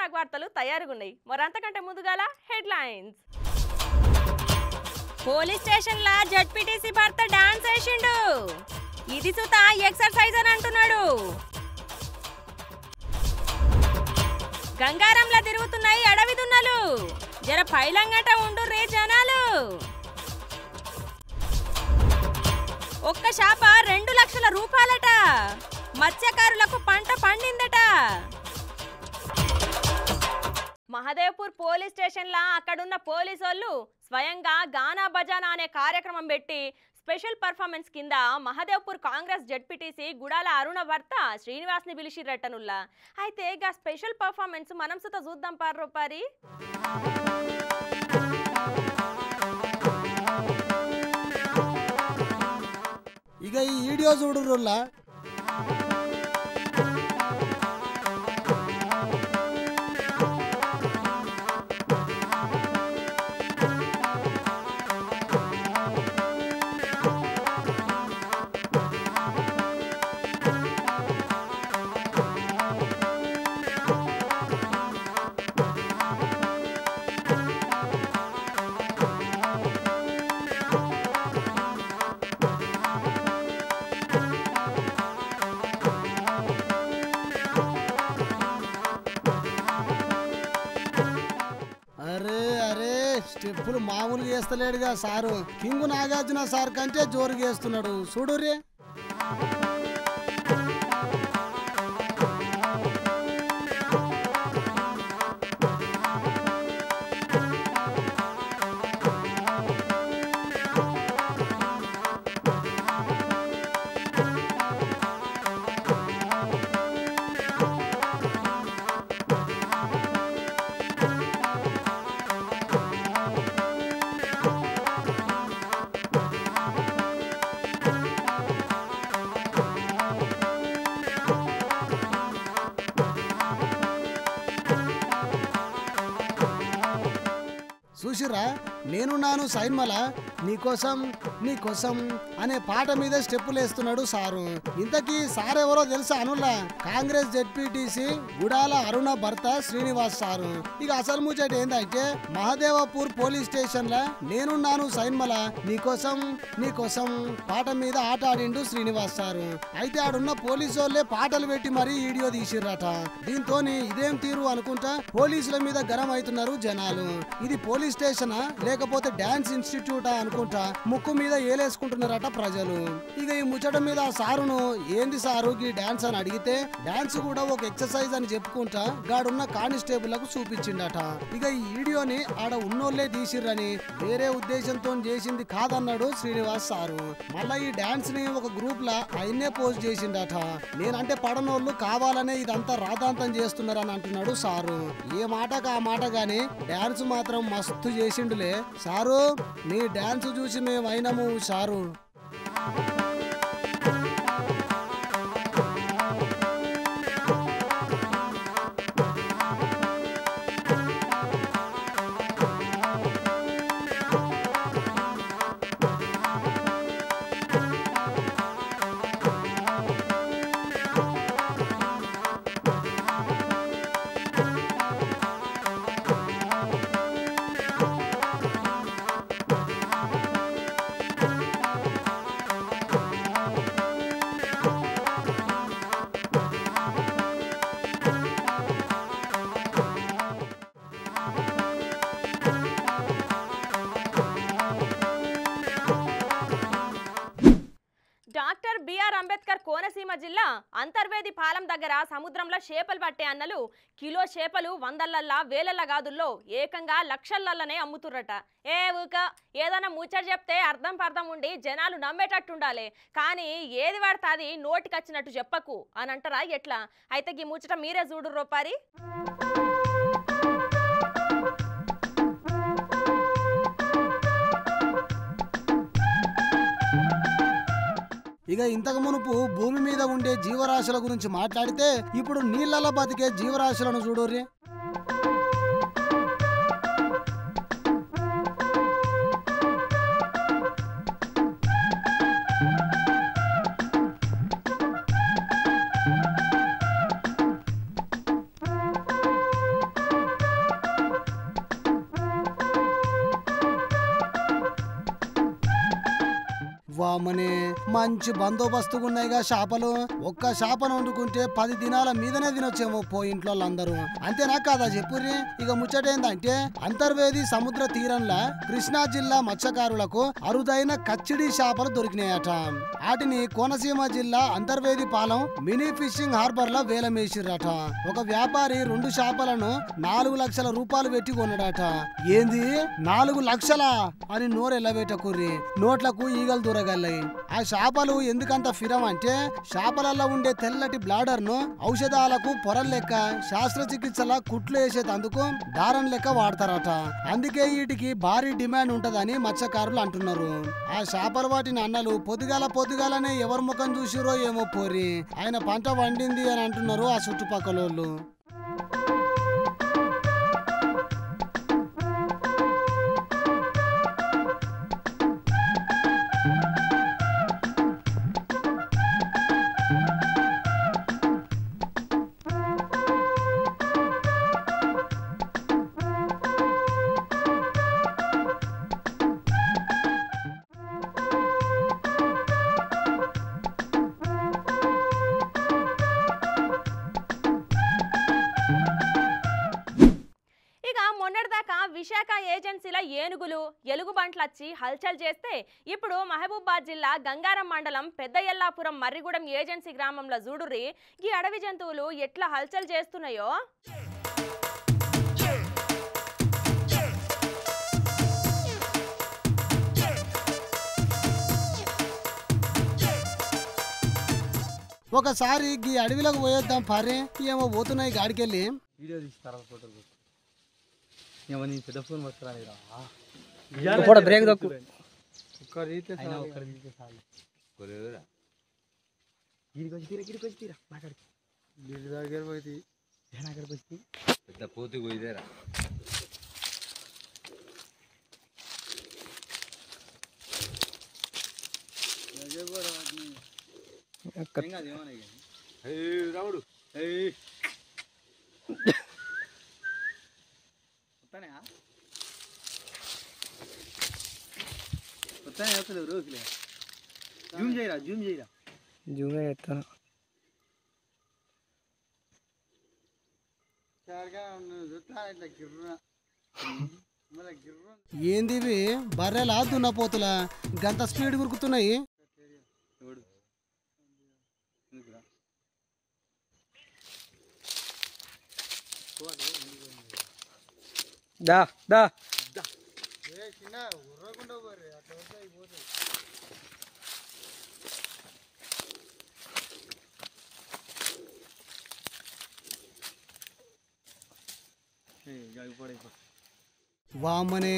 Talk వార్తలు తయారుగా ఉన్నాయి. మరంతకంటే ముందుగాల హెడ్లైన్స్. పోలీస్ స్టేషన్ లా జడ్పీటీసీ భర్త డాన్స్ చేసిండు. ఇది సుత ఎక్సర్సైజ్ అని అంటున్నాడు. గంగారంలా తిరుగుతున్నాయి అడవి దున్నలు. జర పైలంగట ఉండుర్రే జనాలు. ఒక్క శాప 2 లక్షల రూపాయలట. మత్స్యకారులకు పంట పండిందట. మహదేవ్పూర్ పోలీస్ స్టేషన్లా అక్కడున్న పోలీసోళ్ళు స్వయంగా గానా బజానా అనే కార్యక్రమం పెట్టి స్పెషల్ పర్ఫార్మెన్స్ కింద మహదేవ్పూర్ కాంగ్రెస్ జడ్పీటీసీ గుడాల అరుణ భర్త శ్రీనివాస్ని పిలిచిరట్టనుల్లా. అయితే ఇక స్పెషల్ పర్ఫార్మెన్స్ మనం సుత చూద్దాం పారి. ఇక ఈ వీడియో చూడురుల్లా. స్టెప్పులు మామూలుగా వేస్తలేడుగా సారు. కింగు నాగార్జున సార్ కంటే జోరుగా వేస్తున్నాడు చూడురే. చూసిరా, నేను నాను సైన్మల నీకోసం అనే పాట మీద స్టెప్పులు వేస్తున్నాడు సారు. ఇంతకీ సార్ ఎవరో తెలుసా అనుల్లా? కాంగ్రెస్ జడ్పీటీసీ గుడాల అరుణ భర్త శ్రీనివాస్ సారు. ఇక అసలు ముచ్చట ఏందంటే మహదేవపూర్ పోలీస్ స్టేషన్ లా నేను నాను సైన్మల నీకోసం పాట మీద ఆట ఆడిండు శ్రీనివాస్ సారు. అయితే ఆడున్న పోలీసు వాళ్ళే పాటలు పెట్టి మరీ వీడియో తీసిర్రట. దీంతో ఇదేం తీరు అనుకుంటా పోలీసుల మీద గరం అవుతున్నారు జనాలు. ఇది పోలీస్ స్టేషనా లేకపోతే డాన్స్ ఇన్స్టిట్యూటా అనుకుంటా ముక్కు మీద ఏలేసుకుంటున్నారట ప్రజలు. ఇక ఈ ముచ్చట మీద సారును ఏంది సారు ఈ డాన్స్ అని అడిగితే డాన్స్ కూడా ఒక ఎక్సర్సైజ్ అని చెప్పుకుంటా గాడున్న కానిస్టేబుల్ లకు చూపించిండట. ఇక ఈ వీడియోని ఆడ ఉన్నోళ్లే తీసిర్రని వేరే ఉద్దేశంతో చేసింది కాదన్నాడు శ్రీనివాస్ సారు. మళ్ళా ఈ డాన్స్ ని ఒక గ్రూప్ లా ఆయన్నే పోస్ట్ చేసిండట. నేనంటే పడనోళ్ళు కావాలనే ఇదంతా రాధాంతం చేస్తున్నారని అంటున్నాడు సారు. ఏ మాటకు ఆ మాట గాని డాన్స్ మాత్రం మస్తు చేసిండులే సారు. నీ డాన్స్ చూసి మేము అయినాము sir. Doctor BR Ambedkar Konaseema జిల్లా అంతర్వేది పాలెం దగ్గర సముద్రంలో చేపలు పట్టే అన్నలు కిలో చేపలు వందలల్లా వేలల్ల గాదుల్లో ఏకంగా లక్షలల్లనే అమ్ముతుర్రట. ఊక ఏదైనా ముచ్చట చెప్తే అర్థం ఉండి జనాలు నమ్మేటట్టుండాలి, కానీ ఏది పడితే అది నోటికొచ్చినట్టు చెప్పకు అని అంటారా ఎట్లా? అయితే ఈ ముచ్చట మీరే చూడు రోపారి. ఇక ఇంతకు మునుపు భూమి మీద ఉండే జీవరాశుల గురించి మాట్లాడితే ఇప్పుడు నీళ్లలో బతికే జీవరాశులను చూడోర్రి. వామనే మంచి బందోబస్తుగా ఉన్నాయిగా చేపలు. ఒక్క చేపను వండుకుంటే 10 దినాల మీదనే తినొచ్చేమో ఇంట్లో అందరూ. అంతేనా కాదా చెప్పుర్రి. ఇక ముచ్చటేందంటే అంతర్వేది సముద్ర తీరంలో కృష్ణా జిల్లా మత్స్యకారులకు అరుదైన కచ్చిడి చేపలు దొరికినాయట. వాటిని కోనసీమ జిల్లా Antarvedi Palem mini fishing harbour లో వేలమేసిర్రట. ఒక వ్యాపారి 2 చేపలను 4 లక్షల రూపాయలు పెట్టి కొన్నాడట. ఏంది 4 లక్షలా అని నోరెల్లబెట్టకుర్రి, నోట్లకు ఈగలు దూరగల్లాయి. ఆ చేపలు ఎందుకంత ఫిరం అంటే చేపలలో ఉండే తెల్లటి బ్లాడర్ ను ఔషధాలకు పొరల లెక్క శాస్త్రచికిత్సల కుట్లు వేసేటందుకు దారం లెక్క వాడతారట. అందుకే వీటికి భారీ డిమాండ్ ఉంటదని మత్స్యకారులు అంటున్నారు. ఆ చేపల వాటిని అన్నలు పొద్దుగాలనే ఎవరి ముఖం చూసిరో ఏమో పోరి ఆయన పంట వండింది అని అంటున్నారు ఆ చుట్టుపక్కల వాళ్ళు. విశాఖ ఏజెన్సీల ఏనుగులు ఎలుగుబంట్లచ్చి హల్చల్ చేస్తే ఇప్పుడు మహబూబాద్ జిల్లా గంగారం మండలం పెద్ద ఎల్లాపురం మర్రిగూడెం ఏజెన్సీ గ్రామంలో చూడుర్రి ఈ అడవి జంతువులు ఎట్లా హల్చల్ చేస్తున్నాయో. ఒకసారి ఈ అడవిలోకి పోయేద్దాం పారే, ఏమో పోతున్నాయి గాడికెళ్ళి. వీడియో తీస్తారా ఫోటోలు పెద్ద ఫోన్ పట్టుకురా బ్రేక్ దక్కు ఒక్కరైతే దగ్గర పోయి పెద్ద పోతు పోయిదేరా. రాముడు జూమ్ చేయరా జూమ్ చేస్తాను. ఏందివి బర్రెలా దున్నపోతులా గంత స్పీడ్ గురుకుతున్నాయి. దా దా వామనే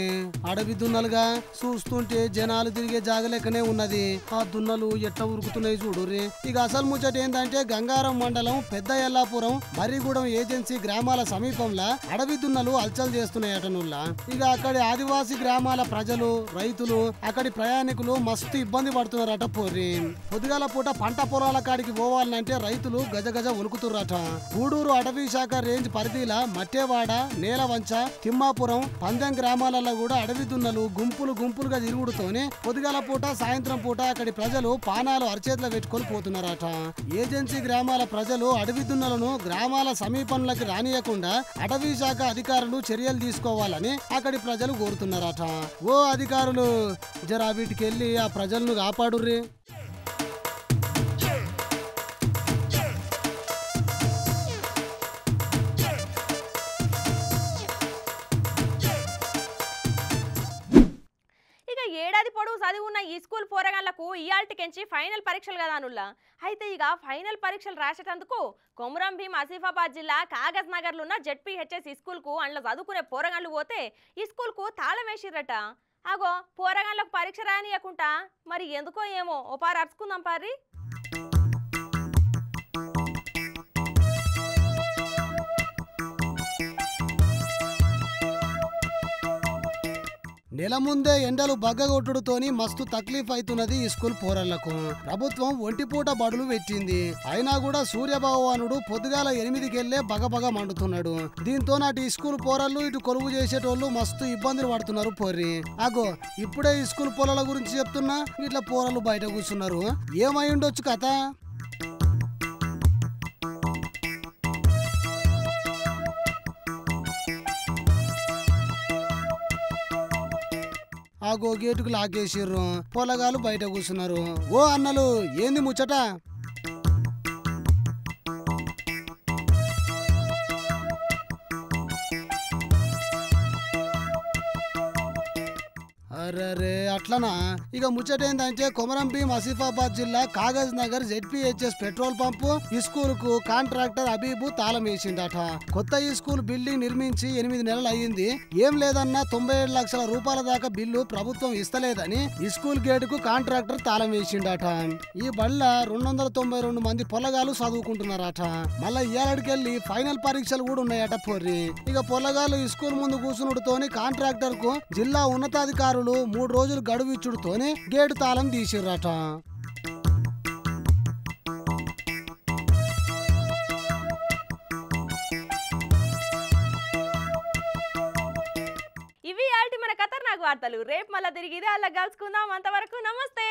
అడవి దున్నలుగా చూస్తుంటే జనాలు తిరిగే జాగలేకనే ఉన్నది. ఆ దున్నలు ఎట్లా ఉరుకుతున్నాయి చూడుర్రి. ఇక అసలు ముచ్చట ఏంటంటే గంగారం మండలం పెద్ద ఎల్లాపురం మర్రిగూడెం ఏజెన్సీ గ్రామాల సమీపంలో అడవి దున్నలు అల్చల్ చేస్తున్నాయట నుల్లా. ఇక అక్కడి ఆదివాసీ గ్రామాల ప్రజలు రైతులు అక్కడి ప్రయాణికులు మస్తు ఇబ్బంది పడుతున్నారట పోర్రి. పొద్దుగాల పూట పంట పొలాల కాడికి పోవాలంటే రైతులు గజగజ ఉనుకుతుర్రట. గూడూరు అటవీ శాఖ రేంజ్ పరిధిల మట్టేవాడ నేలవంచ తిమ్మాపురం గ్రామాలలో కూడా అడవి దున్నలు గుంపులుగా తిరుగుడుతోనే పొద్దుగాల పూట సాయంత్రం పూట అక్కడి ప్రజలు పానాలు అరచేతిలో పెట్టుకొని పోతున్నారట. ఏజెన్సీ గ్రామాల ప్రజలు అడవి దున్నలను గ్రామాల సమీపంలోకి రానియకుండా అటవీ శాఖ అధికారులు చర్యలు తీసుకోవాలని అక్కడి ప్రజలు కోరుతున్నారట. ఓ అధికారులు జరా వీటికి వెళ్ళి ఆ ప్రజలను కాపాడుర్రి. ఏడాది పొడవు చదివి ఉన్న ఈ స్కూల్ పోరగాళ్లకు ఇయాల్టికెంచి ఫైనల్ పరీక్షలు కదా అనుల్లా. అయితే ఇక ఫైనల్ పరీక్షలు రాసేటందుకు కొమురం భీం ఆసిఫాబాద్ జిల్లా కాగజ్ నగర్లో ఉన్న జెడ్పీహెచ్ఎస్ ఈ స్కూల్కు అందులో చదువుకునే పోరగాళ్ళు పోతే ఈ స్కూల్కు తాళం వేసిర్రట. అగో పోరగాళ్లకు పరీక్ష రానియకుండా మరి ఎందుకో ఏమో ఓ పారు అరుచుకుందాం పారి. నెల ముందే ఎండలు బగ్గగొట్టుడుతోని మస్తు తక్లీఫ్ అవుతున్నది ఈ స్కూల్ పోరళ్లకు. ప్రభుత్వం ఒంటిపూట బడులు పెట్టింది, అయినా కూడా సూర్యభగవానుడు పొద్దుగాల 8కెళ్లే బగబగ మండుతున్నాడు. దీంతో నాటి స్కూల్ పోరళ్ళు ఇటు కొలువు చేసేటోళ్ళు మస్తు ఇబ్బందులు పడుతున్నారు పోర్రి. అగో ఇప్పుడే ఈ స్కూల్ పొలాల గురించి చెప్తున్నా, ఇట్లా పోరళ్ళు బయట కూర్చున్నారు. ఏమై ఉండొచ్చు కథ? ఆగో గేటుకు లాగేసిర్రు, పొలగాలు బయట కూర్చున్నారు. ఓ అన్నలు ఏంది ముచ్చట? అరే అట్లనా? ఇక ముచ్చటేందంటే కొమరం భీం ఆసిఫాబాద్ జిల్లా Kagaz Nagar ZPHS petrol pump ఈ స్కూల్ కు కాంట్రాక్టర్ అబీబు తాళం వేసిందట. కొత్త ఈ స్కూల్ బిల్డింగ్ నిర్మించి 8 నెలలు అయ్యింది. ఏం లేదన్నా 97 లక్షల రూపాయల దాకా బిల్లు ప్రభుత్వం ఇస్తలేదని ఈ స్కూల్ గేట్ కు కాంట్రాక్టర్ తాళం వేసిండట. ఈ బళ్ళ 292 మంది పొలగాలు చదువుకుంటున్నారట. మళ్ళా ఏడాదికెళ్ళి ఫైనల్ పరీక్షలు కూడా ఉన్నాయట పోర్రి. ఇక పొలగాలు ఈ స్కూల్ ముందు కూర్చునుడుతోని కాంట్రాక్టర్ కు జిల్లా ఉన్నతాధికారులు 3 రోజులు గడువు ఇచ్చుడుతోనే గేటు తాళం తీసిర్రట. ఇవి ఆల్టి మన ఖతర్నాక్ వార్తలు. రేపు మళ్ళీ తిరిగి ఇదే అలా కలుసుకుందాం. అంతవరకు నమస్తే.